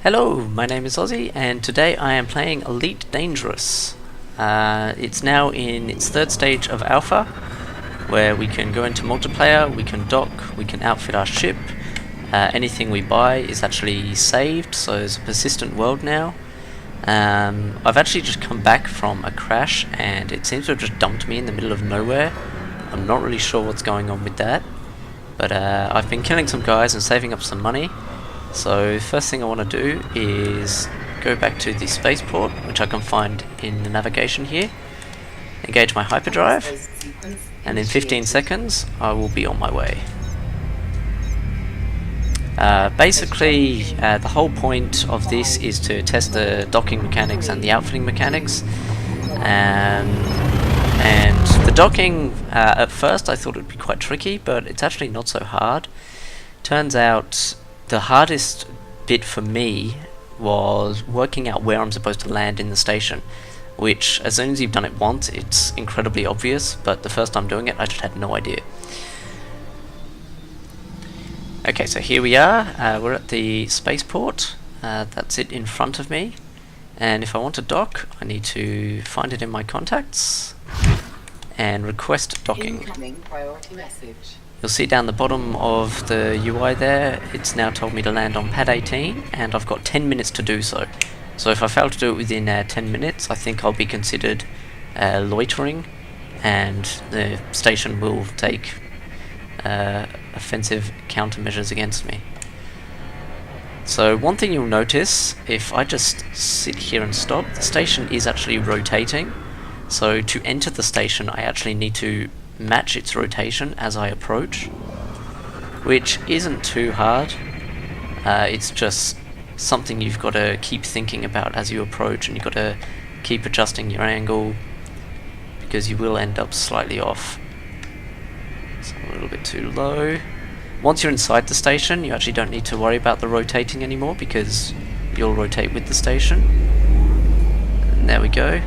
Hello, my name is Ozzie, and today I am playing Elite Dangerous. It's now in its third stage of alpha, where we can go into multiplayer, we can dock, we can outfit our ship. Anything we buy is actually saved, so it's a persistent world now. I've actually just come back from a crash, and it seems to have just dumped me in the middle of nowhere. I'm not really sure what's going on with that, but I've been killing some guys and saving up some money. So first thing I want to do is go back to the spaceport, which I can find in the navigation here, engage my hyperdrive, and in 15 seconds I will be on my way. Basically, the whole point of this is to test the docking mechanics and the outfitting mechanics. And the docking, at first I thought it would be quite tricky, but it's actually not so hard. Turns out the hardest bit for me was working out where I'm supposed to land in the station, which as soon as you've done it once it's incredibly obvious, but the first time doing it I just had no idea. Okay, so here we are, we're at the spaceport, that's it in front of me, and if I want to dock I need to find it in my contacts and request docking. Incoming priority message. You'll see down the bottom of the UI there, it's now told me to land on pad 18, and I've got 10 minutes to do so. So if I fail to do it within 10 minutes, I think I'll be considered loitering, and the station will take offensive countermeasures against me. So one thing you'll notice, if I just sit here and stop, the station is actually rotating. So to enter the station I actually need to match its rotation as I approach, which isn't too hard. It's just something you've got to keep thinking about as you approach, and you've got to keep adjusting your angle because you will end up slightly off. So a little bit too low. Once you're inside the station you actually don't need to worry about the rotating anymore because you'll rotate with the station. And there we go.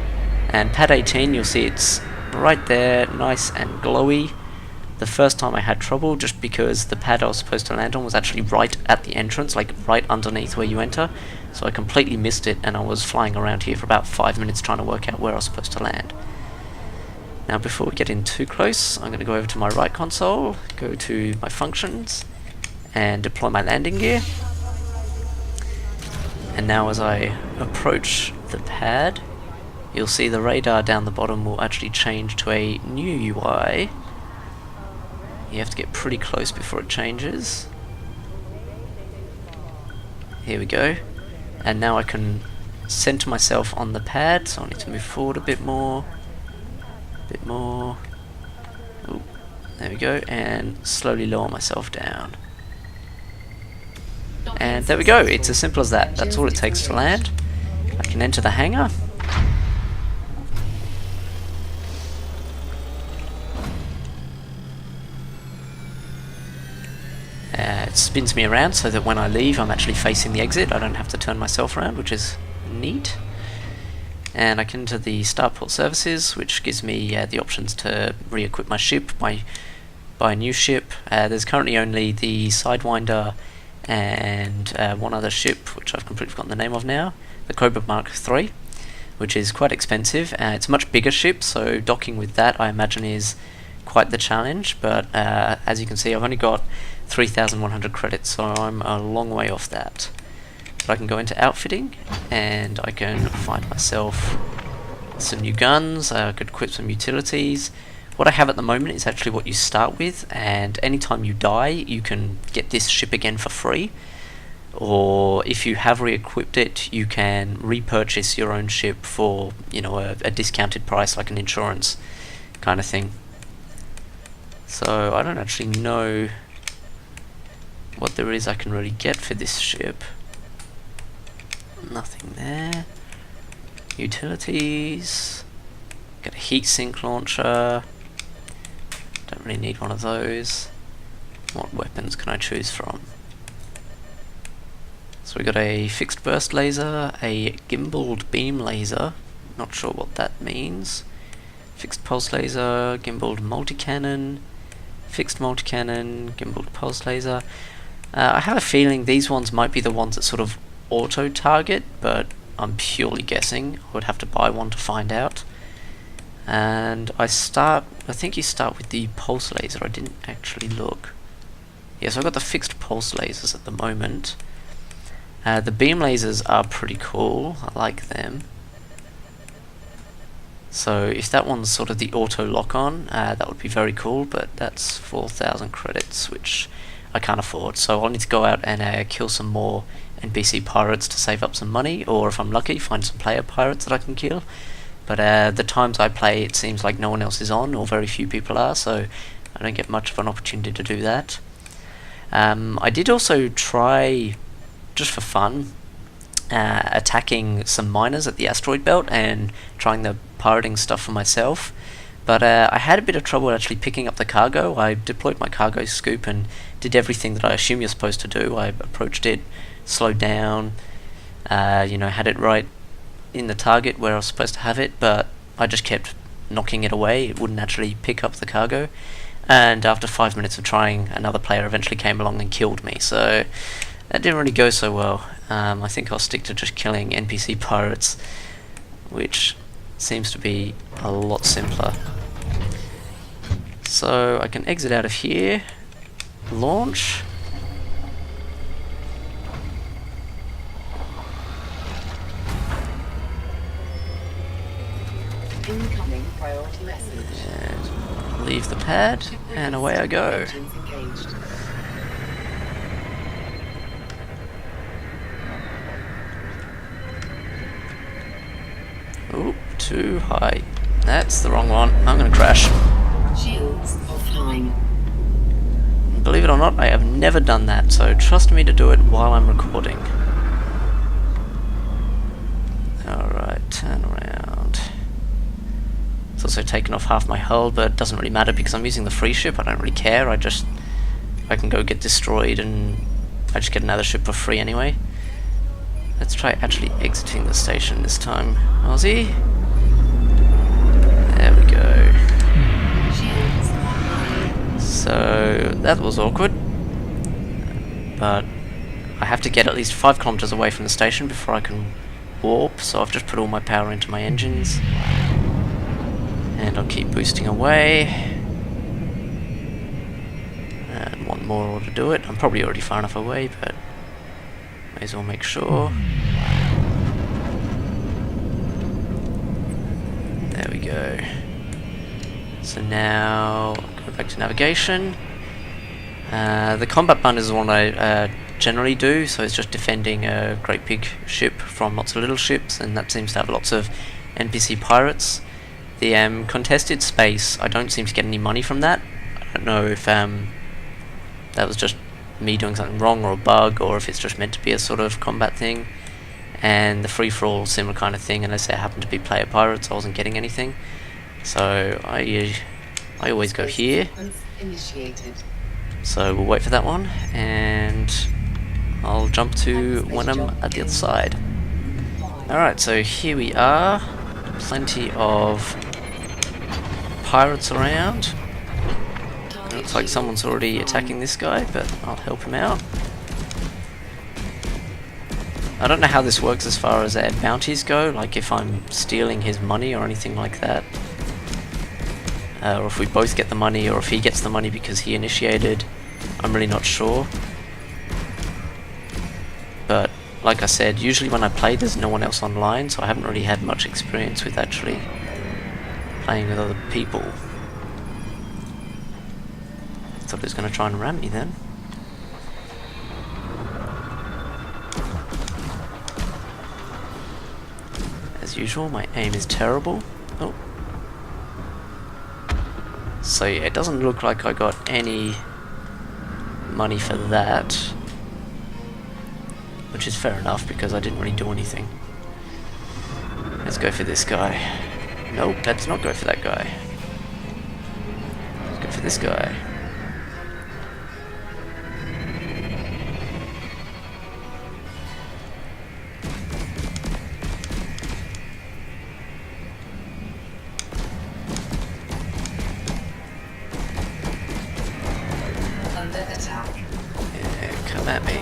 And pad 18, you'll see it's right there, nice and glowy. The first time I had trouble just because the pad I was supposed to land on was actually right at the entrance, like right underneath where you enter, so I completely missed it and I was flying around here for about 5 minutes trying to work out where I was supposed to land. Now before we get in too close, I'm going to go over to my right console, go to my functions and deploy my landing gear. And now as I approach the pad, you'll see the radar down the bottom will actually change to a new UI. You have to get pretty close before it changes. Here we go. And now I can center myself on the pad, so I need to move forward a bit more. Ooh, there we go, and slowly lower myself down. And there we go, it's as simple as that. That's all it takes to land. I can enter the hangar. It spins me around so that when I leave I'm actually facing the exit. I don't have to turn myself around, which is neat. And I can enter the starport services, which gives me the options to re-equip my ship, buy a new ship. There's currently only the sidewinder and one other ship, which I've completely forgotten the name of now, the Cobra Mark III, which is quite expensive. It's a much bigger ship, so docking with that I imagine is quite the challenge, but as you can see I've only got 3,100 credits, so I'm a long way off that. But I can go into outfitting and I can find myself some new guns, I could equip some utilities. What I have at the moment is actually what you start with, and anytime you die you can get this ship again for free, or if you have re-equipped it you can repurchase your own ship for, you know, a discounted price, like an insurance kind of thing. So I don't actually know what there is I can really get for this ship. Nothing there. Utilities. Got a heat sink launcher. Don't really need one of those. What weapons can I choose from? So we got a fixed burst laser, a gimbaled beam laser. Not sure what that means. Fixed pulse laser, gimbaled multi-cannon, fixed multi-cannon, gimbaled pulse laser. I have a feeling these ones might be the ones that sort of auto-target, but I'm purely guessing. I would have to buy one to find out. And I think you start with the pulse laser. I didn't actually look. Yes, I've got the fixed pulse lasers at the moment. The beam lasers are pretty cool. I like them. So if that one's sort of the auto lock-on, that would be very cool, but that's 4,000 credits, which I can't afford. So I'll need to go out and kill some more NPC pirates to save up some money, or if I'm lucky, find some player pirates that I can kill. But the times I play, it seems like no one else is on, or very few people are, so I don't get much of an opportunity to do that. I did also try, just for fun, attacking some miners at the asteroid belt and trying the pirating stuff for myself, but I had a bit of trouble actually picking up the cargo. I deployed my cargo scoop and did everything that I assume you're supposed to do. I approached it, slowed down, had it right in the target where I was supposed to have it, but I just kept knocking it away. It wouldn't actually pick up the cargo, and after 5 minutes of trying, another player eventually came along and killed me, so that didn't really go so well. I think I'll stick to just killing NPC pirates, which seems to be a lot simpler. So I can exit out of here, launch. Incoming priority message. And leave the pad, and away I go. Oop, too high. That's the wrong one. I'm gonna crash. Shields offline. Believe it or not, I have never done that, so trust me to do it while I'm recording. Alright, turn around. It's also taken off half my hull, but it doesn't really matter because I'm using the free ship. I don't really care. I can go get destroyed and I just get another ship for free anyway. Let's try actually exiting the station this time. Ozzie? There we go. So that was awkward, but I have to get at least 5 kilometers away from the station before I can warp, so I've just put all my power into my engines. And I'll keep boosting away. And one more to do it. I'm probably already far enough away, but may as well make sure. There we go. So now, go back to navigation. The combat button is the one I generally do, so it's just defending a great big ship from lots of little ships, and that seems to have lots of NPC pirates. The contested space, I don't seem to get any money from that. I don't know if that was just me doing something wrong or a bug, or if it's just meant to be a sort of combat thing. And the free-for-all, similar kind of thing, unless there happened to be player pirates, I wasn't getting anything. So I always go here. So we'll wait for that one, and I'll jump to when I'm at the other side. Alright, so here we are. Plenty of pirates around. Looks like someone's already attacking this guy, but I'll help him out. I don't know how this works as far as bounties go, like if I'm stealing his money or anything like that. Or if we both get the money, or if he gets the money because he initiated. I'm really not sure. But like I said, usually when I play there's no one else online, so I haven't really had much experience with actually playing with other people. Thought he was going to try and ram me then. As usual, my aim is terrible. Oh. So yeah, it doesn't look like I got any money for that, which is fair enough because I didn't really do anything. Let's go for this guy. Nope, let's not go for that guy. Let's go for this guy. Come at me.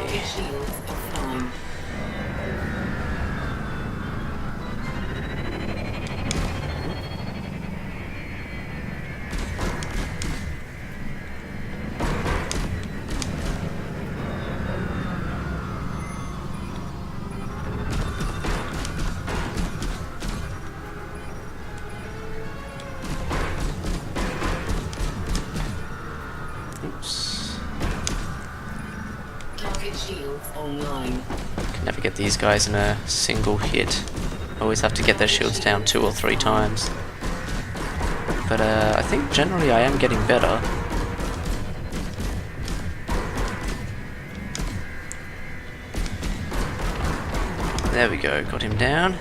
online. Can never get these guys in a single hit. Always have to get their shields down 2 or 3 times. But I think generally I am getting better. There we go, got him down.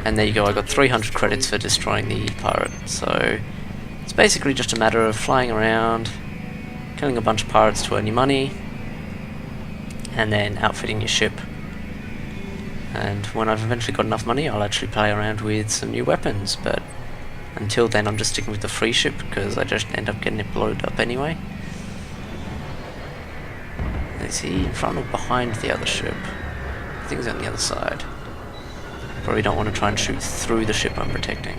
And there you go, I got 300 credits for destroying the pirate. So it's basically just a matter of flying around, killing a bunch of pirates to earn your money, and then outfitting your ship. And when I've eventually got enough money, I'll actually play around with some new weapons, but until then I'm just sticking with the free ship because I just end up getting it blown up anyway. Is he in front or behind the other ship? I think he's on the other side. Probably don't want to try and shoot through the ship I'm protecting.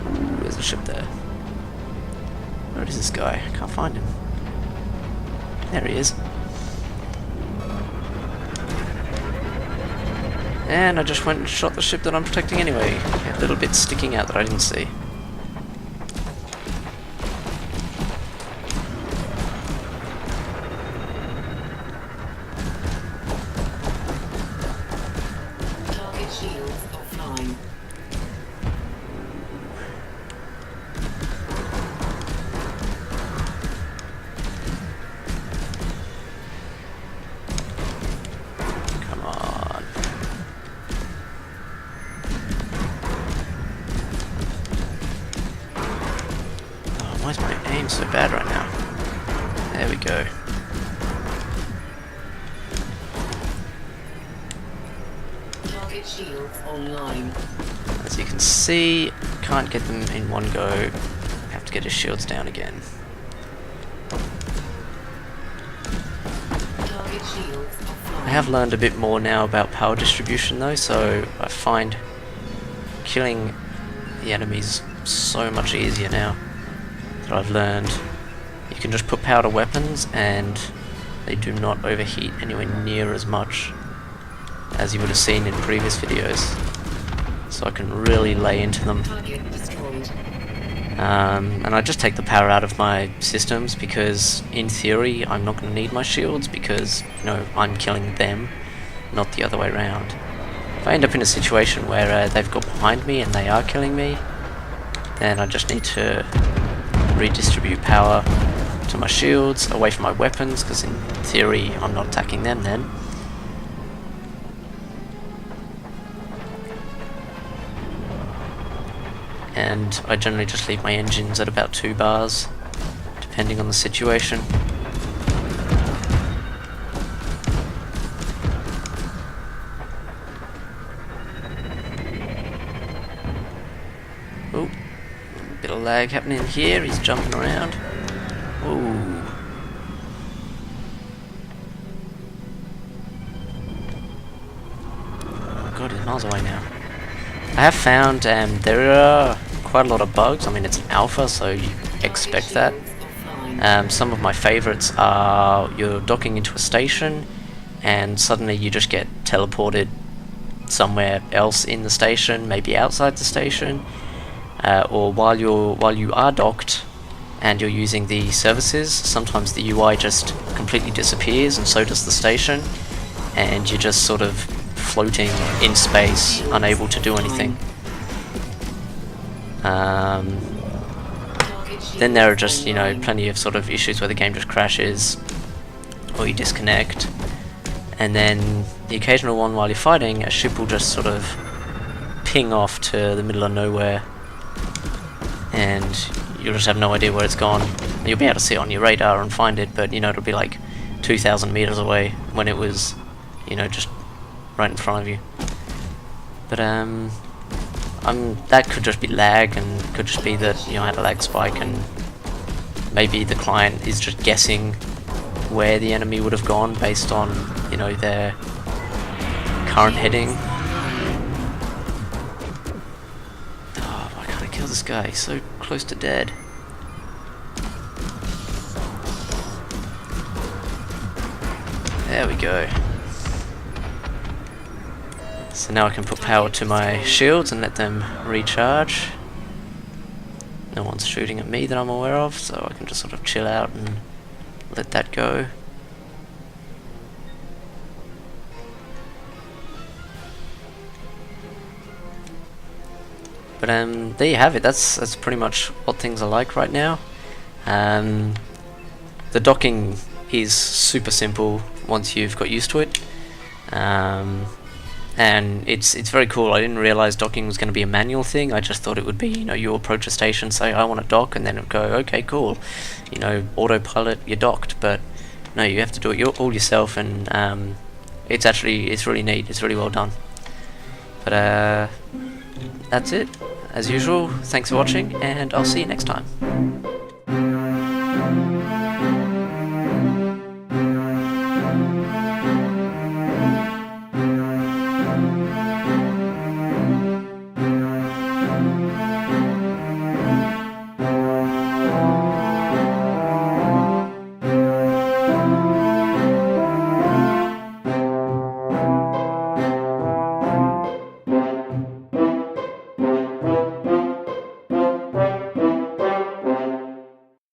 Ooh, there's a ship there. Where is this guy? I can't find him. There he is. And I just went and shot the ship that I'm protecting anyway. A little bit sticking out that I didn't see. Target shields offline. Come on. Oh, why is my aim so bad right now? There we go. Target shields online. As you can see, can't get them in one go. Have to get his shields down again. Target shields offline. I have learned a bit more now about power distribution though, so I find killing the enemies so much easier now that I've learned. You can just put power to weapons and they do not overheat anywhere near as much as you would have seen in previous videos. So I can really lay into them. Target destroyed. And I just take the power out of my systems because in theory I'm not going to need my shields because, you know, I'm killing them, not the other way around. If I end up in a situation where they've got behind me and they are killing me, then I just need to redistribute power to my shields, away from my weapons, because in theory I'm not attacking them then. And I generally just leave my engines at about 2 bars, depending on the situation. Oh, bit of lag happening here, he's jumping around. Ooh. Oh god, he's miles away now. I have found there are quite a lot of bugs. I mean, it's an alpha, so you expect that. Some of my favorites are you're docking into a station and suddenly you just get teleported somewhere else in the station, maybe outside the station, or while you are docked and you're using the services, sometimes the UI just completely disappears and so does the station, and you're just sort of floating in space, unable to do anything. Then there are just, you know, plenty of sort of issues where the game just crashes or you disconnect, and then the occasional one while you're fighting, a ship will just sort of ping off to the middle of nowhere and you'll just have no idea where it's gone. You'll be able to see it on your radar and find it, but you know, it'll be like 2,000 meters away when it was, you know, just right in front of you. But that could just be lag, and could just be that, you know, I had a lag spike and maybe the client is just guessing where the enemy would have gone based on, you know, their current heading. Oh, why can't I kill this guy? He's so close to dead. There we go. So now I can put power to my shields and let them recharge. No one's shooting at me that I'm aware of, so I can just sort of chill out and let that go. But there you have it. That's pretty much what things are like right now. The docking is super simple once you've got used to it, and it's very cool. I didn't realize docking was going to be a manual thing. I just thought it would be, you know, you approach a station, say I want to dock, and then it'd go, okay, cool, you know, autopilot, you're docked. But no, you have to do it all yourself, and it's really neat. It's really well done. But that's it. As usual, thanks for watching, and I'll see you next time.